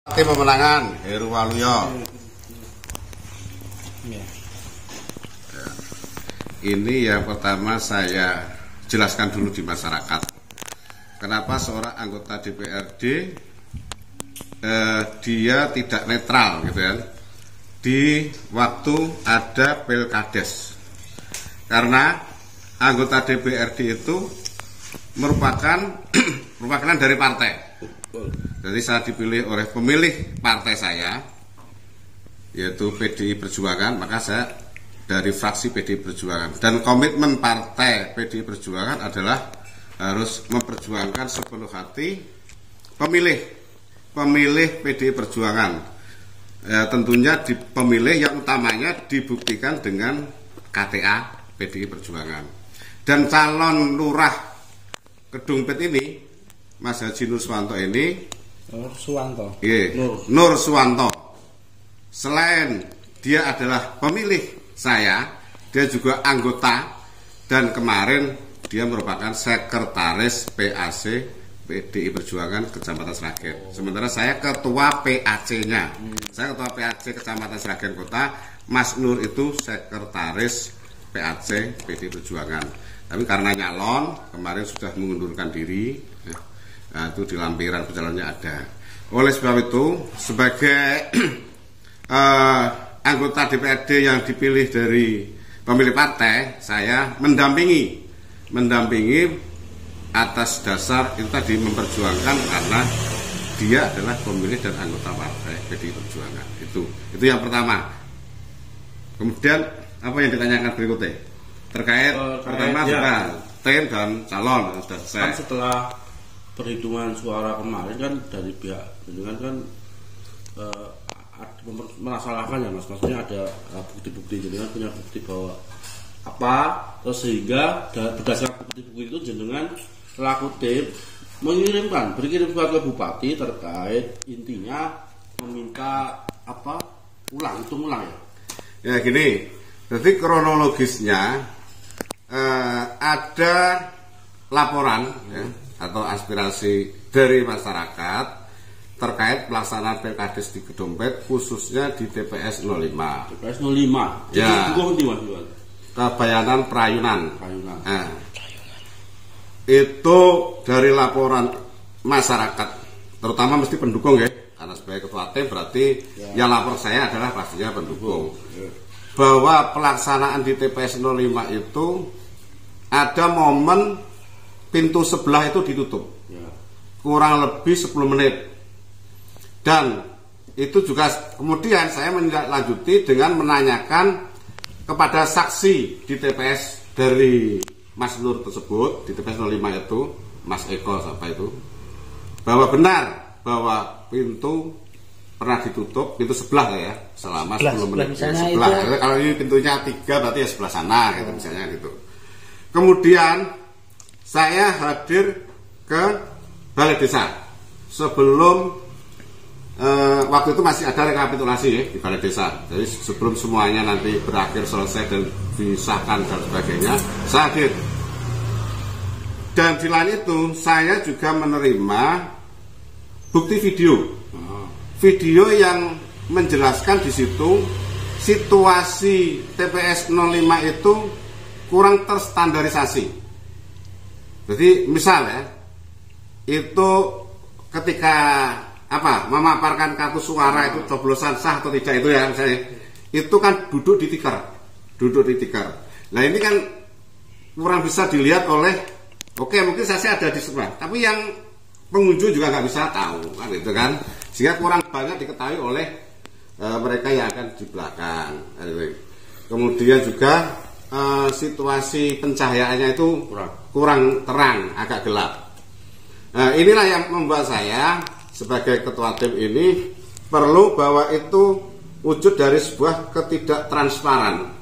Tim pemenangan Heru Waluyo. Ini yang pertama saya jelaskan dulu di masyarakat. Kenapa seorang anggota DPRD dia tidak netral gitu kan di waktu ada Pilkades. Karena anggota DPRD itu merupakan dari partai. Jadi saya dipilih oleh pemilih partai saya, yaitu PDI Perjuangan, maka saya dari fraksi PDI Perjuangan. Dan komitmen partai PDI Perjuangan adalah harus memperjuangkan sepenuh hati pemilih PDI Perjuangan. Tentunya pemilih yang utamanya dibuktikan dengan KTA PDI Perjuangan. Dan calon lurah Kedungpet ini, Mas Haji Nur Suwanto ini, Nur Suwanto. Selain dia adalah pemilih saya, dia juga anggota dan kemarin dia merupakan sekretaris PAC PDI Perjuangan Kecamatan Sragen. Sementara saya ketua PAC-nya. Saya ketua PAC Kecamatan Sragen Kota, Mas Nur itu sekretaris PAC PDI Perjuangan. Tapi karena nyalon kemarin sudah mengundurkan diri. Nah, itu di lampiran pencalonnya ada. Oleh sebab itu, sebagai anggota DPRD yang dipilih dari pemilih partai, saya mendampingi atas dasar itu tadi memperjuangkan karena dia adalah pemilih dan anggota partai PDI Perjuangan. Itu yang pertama. Kemudian apa yang ditanyakan berikutnya? Terkait pertama sudah tim dan calon sudah selesai. Kan setelah perhitungan suara kemarin kan dari pihak dengan kan masalahkan ya mas, maksudnya ada bukti-bukti, jenengan punya bukti bahwa apa terus sehingga berdasarkan bukti-bukti itu jenengan selaku tim berkirim surat ke bupati terkait intinya meminta apa hitung ulang ya. Ya gini, jadi kronologisnya ada laporan ya, atau aspirasi dari masyarakat terkait pelaksanaan Pilkades di Kedungpet, khususnya di TPS 05. TPS 05. Ya. Kebayanan Prayunan. Nah, itu dari laporan masyarakat, terutama mesti pendukung ya, karena sebagai ketua tim berarti yang lapor saya adalah pastinya pendukung. Bahwa pelaksanaan di TPS 05 itu ada momen pintu sebelah itu ditutup kurang lebih 10 menit, dan itu juga kemudian saya menindaklanjuti dengan menanyakan kepada saksi di TPS dari Mas Nur tersebut, di TPS 05 itu Mas Eko siapa itu, bahwa benar bahwa pintu pernah ditutup, pintu sebelah ya selama 10 menit sebelah. Kalau ini pintunya 3 berarti ya sebelah sana gitu misalnya gitu. Kemudian saya hadir ke Balai Desa sebelum waktu itu masih ada rekapitulasi ya di Balai Desa. Jadi sebelum semuanya nanti berakhir selesai dan disahkan dan sebagainya, saya hadir. Dan di lain itu saya juga menerima bukti video yang menjelaskan di situ situasi TPS 05 itu kurang terstandarisasi. Jadi misal ya, itu ketika memaparkan kartu suara itu coblosan sah atau tidak itu ya misalnya, itu kan duduk di tikar. Nah ini kan kurang bisa dilihat oleh, mungkin saya ada di sebelah, tapi yang pengunjung juga nggak bisa tahu kan itu kan, sehingga kurang banyak diketahui oleh mereka yang akan di belakang. Kemudian juga situasi pencahayaannya itu kurang terang, agak gelap. Nah, inilah yang membuat saya sebagai ketua tim ini perlu bahwa itu wujud dari sebuah ketidaktransparan.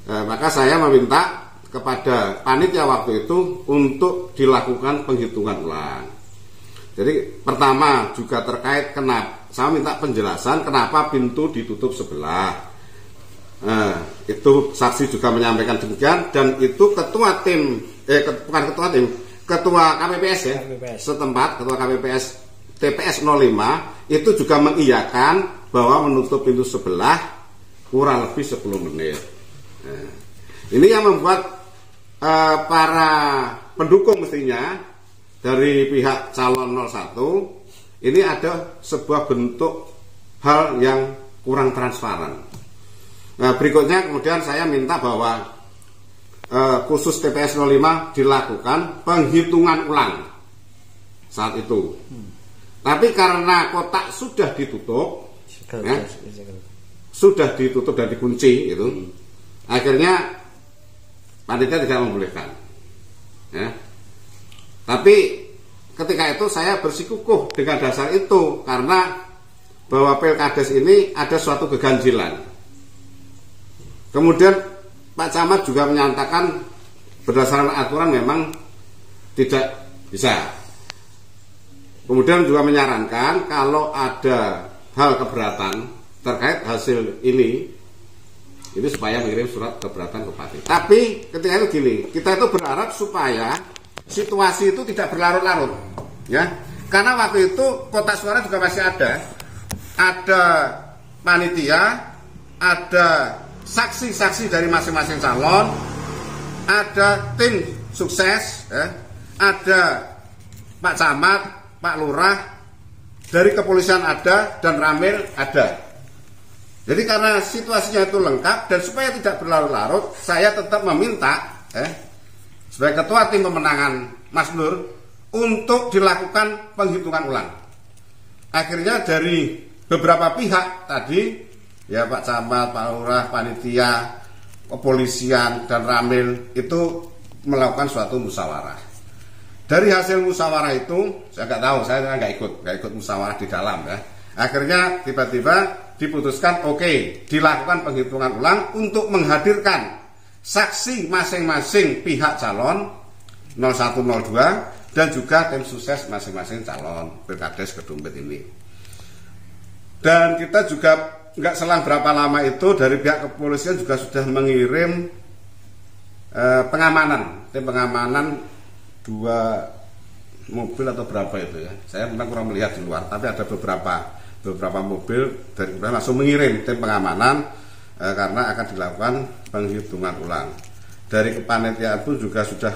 Maka saya meminta kepada panitia waktu itu untuk dilakukan penghitungan ulang. Jadi pertama juga terkait saya minta penjelasan kenapa pintu ditutup sebelah. Itu saksi juga menyampaikan demikian, dan itu ketua tim, ketua KPPS ya, setempat ketua KPPS TPS 05 itu juga mengiyakan bahwa menutup pintu sebelah kurang lebih 10 menit. Nah, ini yang membuat para pendukung mestinya dari pihak calon 01 ini ada sebuah bentuk hal yang kurang transparan. Nah, berikutnya kemudian saya minta bahwa khusus TPS 05 dilakukan penghitungan ulang saat itu. Tapi karena kotak sudah ditutup, sudah ditutup dan dikunci itu, akhirnya panitia tidak membolehkan. Ya. Tapi ketika itu saya bersikukuh dengan dasar itu karena bahwa Pilkades ini ada suatu keganjilan. Kemudian Pak Camat juga menyatakan berdasarkan aturan memang tidak bisa. Kemudian juga menyarankan kalau ada hal keberatan terkait hasil ini supaya mengirim surat keberatan ke Bupati. Tapi ketika itu gini, kita itu berharap supaya situasi itu tidak berlarut-larut, ya. Karena waktu itu kotak suara juga masih ada panitia, ada saksi-saksi dari masing-masing calon, ada tim sukses, ya. Ada Pak Camat, Pak Lurah, dari kepolisian ada, dan Ramil ada. Jadi karena situasinya itu lengkap dan supaya tidak berlarut-larut, saya tetap meminta sebagai ketua tim pemenangan Mas Nur untuk dilakukan penghitungan ulang. Akhirnya dari beberapa pihak tadi, ya Pak Camat, Pak Lurah, panitia, kepolisian, dan Ramil itu melakukan suatu musyawarah. Dari hasil musyawarah itu, saya nggak tahu, saya nggak ikut musyawarah di dalam ya. Akhirnya tiba-tiba diputuskan oke, dilakukan penghitungan ulang untuk menghadirkan saksi masing-masing pihak calon 0102 dan juga tim sukses masing-masing calon Pilkades Kedompet ini. Dan kita juga nggak selang berapa lama itu dari pihak kepolisian juga sudah mengirim tim pengamanan 2 mobil atau berapa itu ya, saya memang kurang melihat di luar, tapi ada beberapa mobil dari kemudian langsung mengirim tim pengamanan karena akan dilakukan penghitungan ulang. Dari kepanitiaan pun juga sudah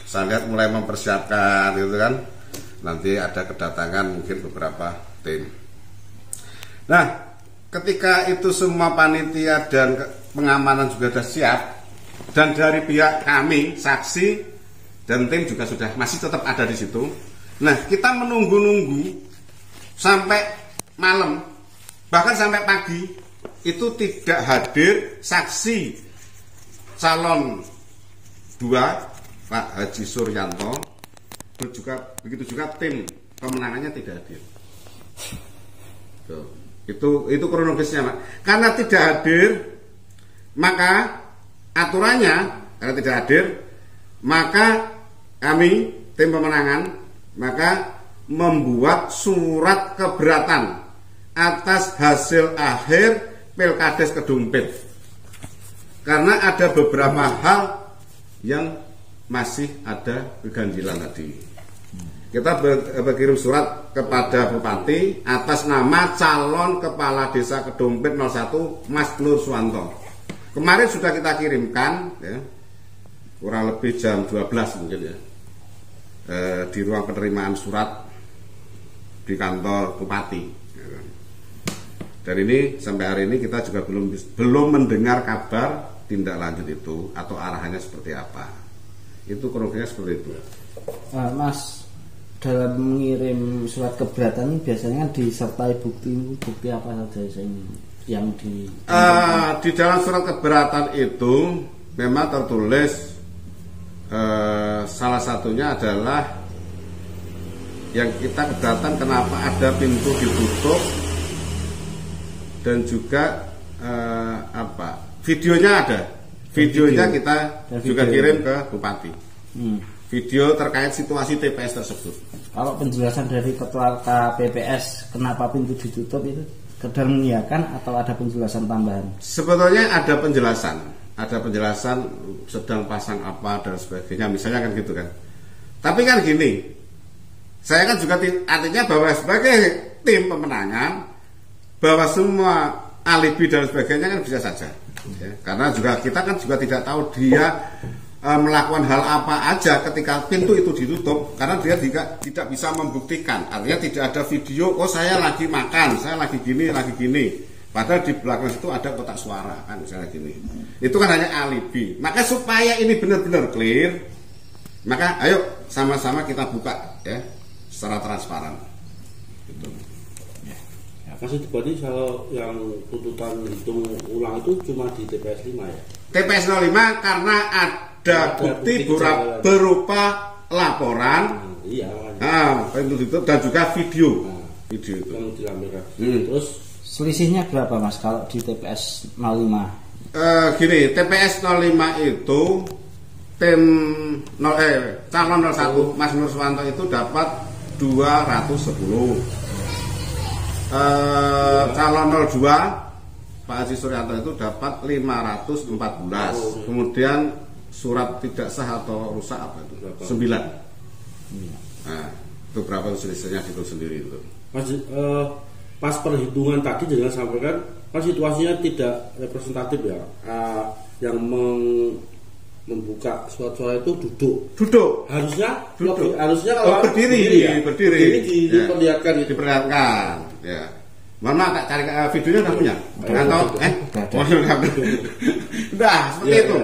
saya lihat mulai mempersiapkan gitu kan, nanti ada kedatangan mungkin beberapa tim. Nah, ketika itu semua panitia dan pengamanan juga sudah siap, dan dari pihak kami saksi dan tim juga sudah masih tetap ada di situ. Nah, kita menunggu-nunggu sampai malam, bahkan sampai pagi itu tidak hadir saksi calon 2 Pak Haji Suryanto, begitu juga tim pemenangannya tidak hadir. Itu kronologisnya, Pak. Karena tidak hadir, maka aturannya karena tidak hadir, maka kami tim pemenangan membuat surat keberatan atas hasil akhir Pilkades Kedompet karena ada beberapa hal yang masih ada keganjilan tadi. Kita berkirim surat kepada Bupati atas nama calon Kepala Desa Kedompet 01 Mas Nur Suwanto. Kemarin sudah kita kirimkan ya, kurang lebih jam 12 mungkin ya, di ruang penerimaan surat di kantor Bupati. Dan ini sampai hari ini kita juga belum mendengar kabar tindak lanjut itu atau arahannya seperti apa. Itu kronologinya seperti itu. Mas, dalam mengirim surat keberatan biasanya disertai bukti apa saja yang di dalam surat keberatan itu memang tertulis salah satunya adalah yang kita keberatan kenapa ada pintu ditutup dan juga videonya ada. Videonya kita juga kirim ke Bupati. Video terkait situasi TPS tersebut. Kalau penjelasan dari Ketua KPPS kenapa pintu ditutup itu sekedar mengiyakan atau ada penjelasan tambahan? Sebetulnya ada penjelasan sedang pasang apa dan sebagainya, misalnya kan gitu kan. Tapi kan gini, Saya kan juga artinya bahwa sebagai tim pemenangan bahwa semua alibi dan sebagainya kan bisa saja. Ya, karena juga kita kan juga tidak tahu dia melakukan hal apa aja ketika pintu itu ditutup, karena dia tidak bisa membuktikan. Artinya tidak ada video, oh saya lagi makan, saya lagi gini, padahal di belakang itu ada kotak suara kan, misalnya gini. Itu kan hanya alibi. Maka supaya ini benar-benar clear, maka ayo sama-sama kita buka ya secara transparan gitu. Masih berarti kalau yang tuntutan hitung ulang itu cuma di TPS 5 ya? TPS 05 karena ada bukti berupa laporan, iya, itu dan juga video, video itu yang dilampirkan. Terus selisihnya berapa Mas kalau di TPS 05? Gini, TPS 05 itu tim calon 01 Mas Nur Suwanto itu dapat 210. Calon 02 Pak Haji Suryanto itu dapat 514. Kemudian surat tidak sah atau rusak apa itu? 9. Nah, itu berapa selisihnya itu sendiri itu. Pas perhitungan tadi jangan sampaikan kan situasinya tidak representatif ya. Yang membuka surat-suara itu duduk. Harusnya kalau berdiri diperlihatkan gitu. Diperlihatkan. Ya. Mohon maaf, cari videonya udah punya? Atau udah seperti itu.